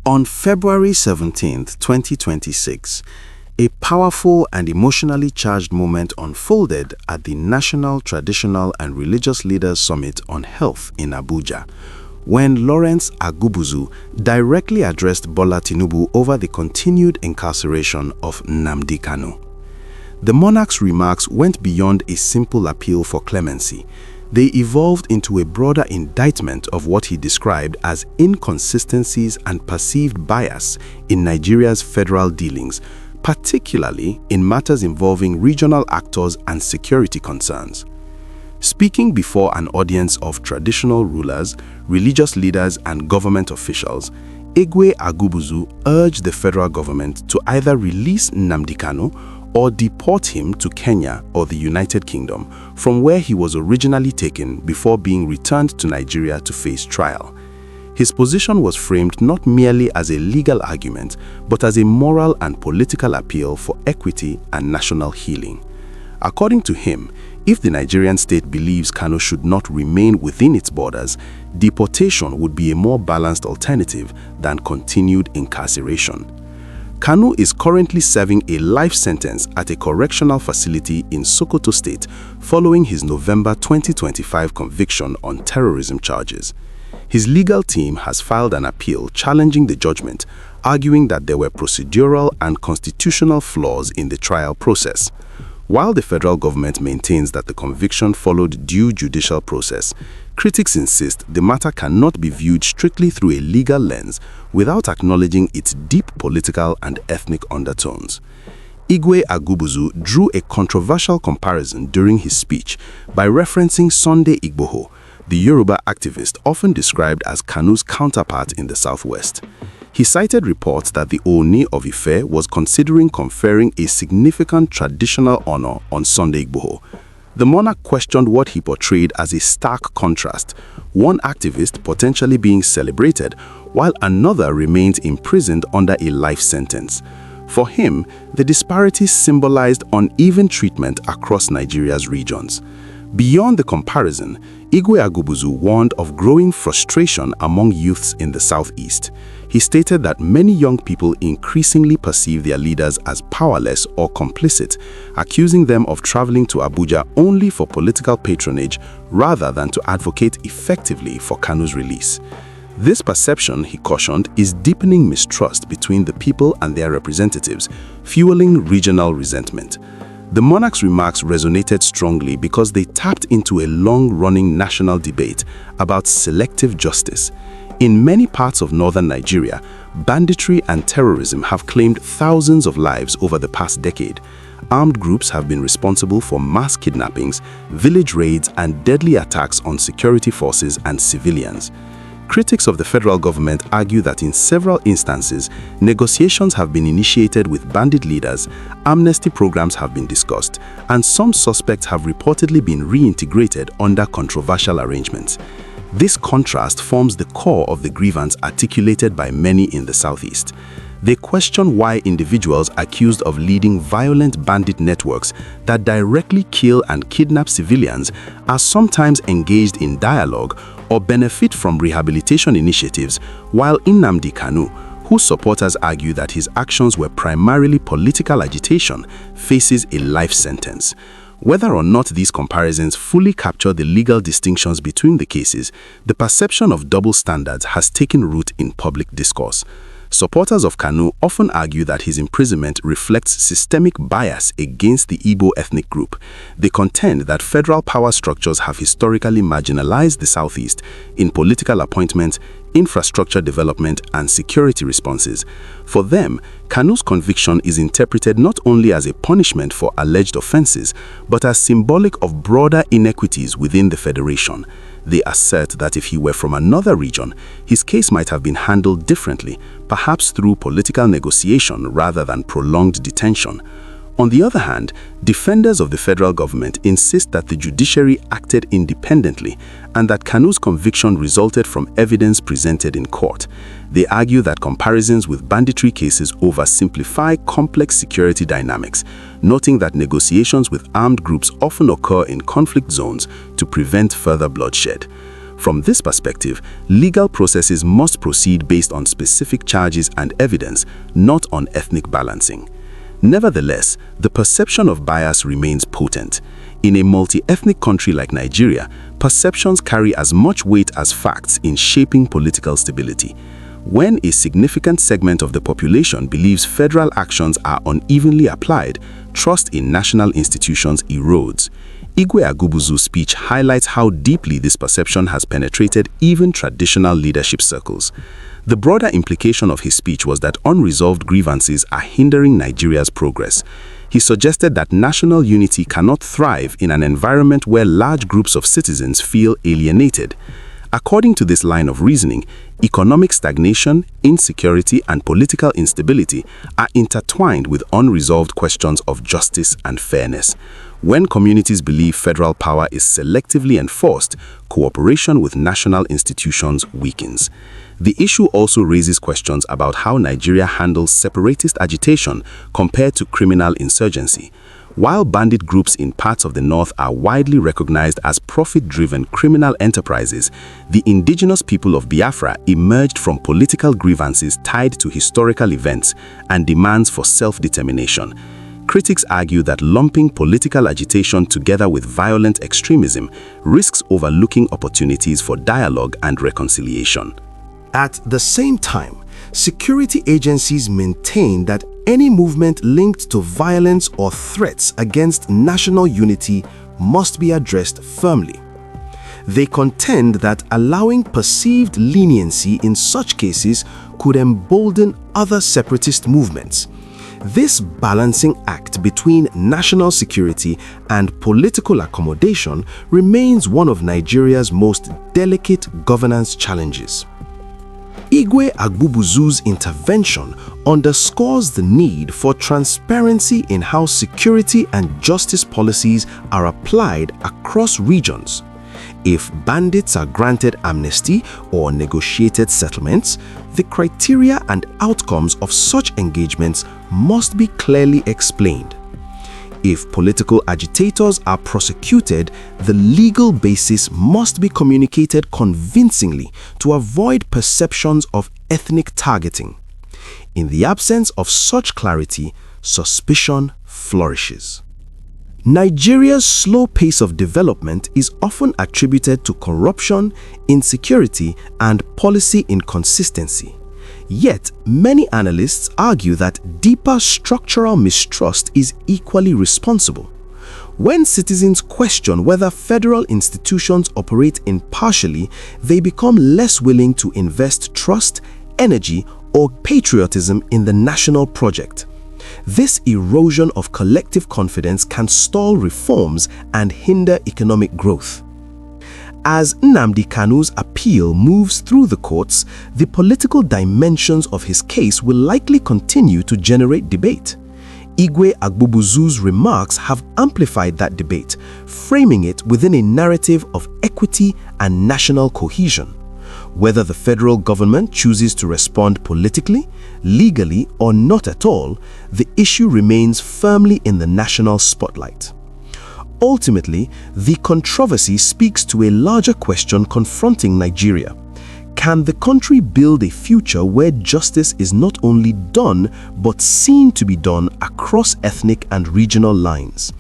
On February 17, 2026, a powerful and emotionally charged moment unfolded at the National Traditional and Religious Leaders Summit on Health in Abuja, when Lawrence Agubuzu directly addressed Bola Tinubu over the continued incarceration of Nnamdi Kanu. The monarch's remarks went beyond a simple appeal for clemency. They evolved into a broader indictment of what he described as inconsistencies and perceived bias in Nigeria's federal dealings, particularly in matters involving regional actors and security concerns. Speaking before an audience of traditional rulers, religious leaders, and government officials, Igwe Agubuzu urged the federal government to either release Nnamdi Kanu or deport him to Kenya or the United Kingdom, from where he was originally taken before being returned to Nigeria to face trial. His position was framed not merely as a legal argument, but as a moral and political appeal for equity and national healing. According to him, if the Nigerian state believes Kanu should not remain within its borders, deportation would be a more balanced alternative than continued incarceration. Kanu is currently serving a life sentence at a correctional facility in Sokoto State following his November 2025 conviction on terrorism charges. His legal team has filed an appeal challenging the judgment, arguing that there were procedural and constitutional flaws in the trial process. While the federal government maintains that the conviction followed due judicial process, critics insist the matter cannot be viewed strictly through a legal lens without acknowledging its deep political and ethnic undertones. Igwe Agubuzu drew a controversial comparison during his speech by referencing Sunday Igboho, the Yoruba activist often described as Kanu's counterpart in the southwest. He cited reports that the Ooni of Ife was considering conferring a significant traditional honor on Sunday Igboho. The monarch questioned what he portrayed as a stark contrast, one activist potentially being celebrated, while another remained imprisoned under a life sentence. For him, the disparities symbolized uneven treatment across Nigeria's regions. Beyond the comparison, Igwe Agubuzu warned of growing frustration among youths in the southeast. He stated that many young people increasingly perceive their leaders as powerless or complicit, accusing them of traveling to Abuja only for political patronage rather than to advocate effectively for Kanu's release. This perception, he cautioned, is deepening mistrust between the people and their representatives, fueling regional resentment. The monarch's remarks resonated strongly because they tapped into a long-running national debate about selective justice. In many parts of northern Nigeria, banditry and terrorism have claimed thousands of lives over the past decade. Armed groups have been responsible for mass kidnappings, village raids, and deadly attacks on security forces and civilians. Critics of the federal government argue that in several instances, negotiations have been initiated with bandit leaders, amnesty programs have been discussed, and some suspects have reportedly been reintegrated under controversial arrangements. This contrast forms the core of the grievance articulated by many in the southeast. They question why individuals accused of leading violent bandit networks that directly kill and kidnap civilians are sometimes engaged in dialogue or benefit from rehabilitation initiatives, while Nnamdi Kanu, whose supporters argue that his actions were primarily political agitation, faces a life sentence. Whether or not these comparisons fully capture the legal distinctions between the cases, the perception of double standards has taken root in public discourse. Supporters of Kanu often argue that his imprisonment reflects systemic bias against the Igbo ethnic group. They contend that federal power structures have historically marginalized the Southeast in political appointments, infrastructure development, and security responses. For them, Kanu's conviction is interpreted not only as a punishment for alleged offenses, but as symbolic of broader inequities within the federation. They assert that if he were from another region, his case might have been handled differently, perhaps through political negotiation rather than prolonged detention. On the other hand, defenders of the federal government insist that the judiciary acted independently and that Kanu's conviction resulted from evidence presented in court. They argue that comparisons with banditry cases oversimplify complex security dynamics, noting that negotiations with armed groups often occur in conflict zones to prevent further bloodshed. From this perspective, legal processes must proceed based on specific charges and evidence, not on ethnic balancing. Nevertheless, the perception of bias remains potent. In a multi-ethnic country like Nigeria, perceptions carry as much weight as facts in shaping political stability. When a significant segment of the population believes federal actions are unevenly applied, trust in national institutions erodes. Igwe Agubuzu's speech highlights how deeply this perception has penetrated even traditional leadership circles. The broader implication of his speech was that unresolved grievances are hindering Nigeria's progress. He suggested that national unity cannot thrive in an environment where large groups of citizens feel alienated. According to this line of reasoning, economic stagnation, insecurity, and political instability are intertwined with unresolved questions of justice and fairness. When communities believe federal power is selectively enforced, cooperation with national institutions weakens. The issue also raises questions about how Nigeria handles separatist agitation compared to criminal insurgency. While bandit groups in parts of the north are widely recognized as profit-driven criminal enterprises, the indigenous people of Biafra emerged from political grievances tied to historical events and demands for self-determination. Critics argue that lumping political agitation together with violent extremism risks overlooking opportunities for dialogue and reconciliation. At the same time, security agencies maintain that any movement linked to violence or threats against national unity must be addressed firmly. They contend that allowing perceived leniency in such cases could embolden other separatist movements. This balancing act between national security and political accommodation remains one of Nigeria's most delicate governance challenges. Igwe Agbubuzu's intervention underscores the need for transparency in how security and justice policies are applied across regions. If bandits are granted amnesty or negotiated settlements, the criteria and outcomes of such engagements must be clearly explained. If political agitators are prosecuted, the legal basis must be communicated convincingly to avoid perceptions of ethnic targeting. In the absence of such clarity, suspicion flourishes. Nigeria's slow pace of development is often attributed to corruption, insecurity, and policy inconsistency. Yet, many analysts argue that deeper structural mistrust is equally responsible. When citizens question whether federal institutions operate impartially, they become less willing to invest trust, energy, or patriotism in the national project. This erosion of collective confidence can stall reforms and hinder economic growth. As Nnamdi Kanu's appeal moves through the courts, the political dimensions of his case will likely continue to generate debate. Igwe Agbubuzu's remarks have amplified that debate, framing it within a narrative of equity and national cohesion. Whether the federal government chooses to respond politically, legally, or not at all, the issue remains firmly in the national spotlight. Ultimately, the controversy speaks to a larger question confronting Nigeria. Can the country build a future where justice is not only done, but seen to be done across ethnic and regional lines?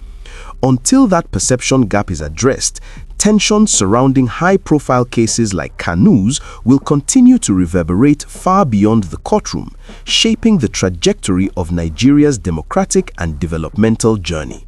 Until that perception gap is addressed, tensions surrounding high-profile cases like Kanu's will continue to reverberate far beyond the courtroom, shaping the trajectory of Nigeria's democratic and developmental journey.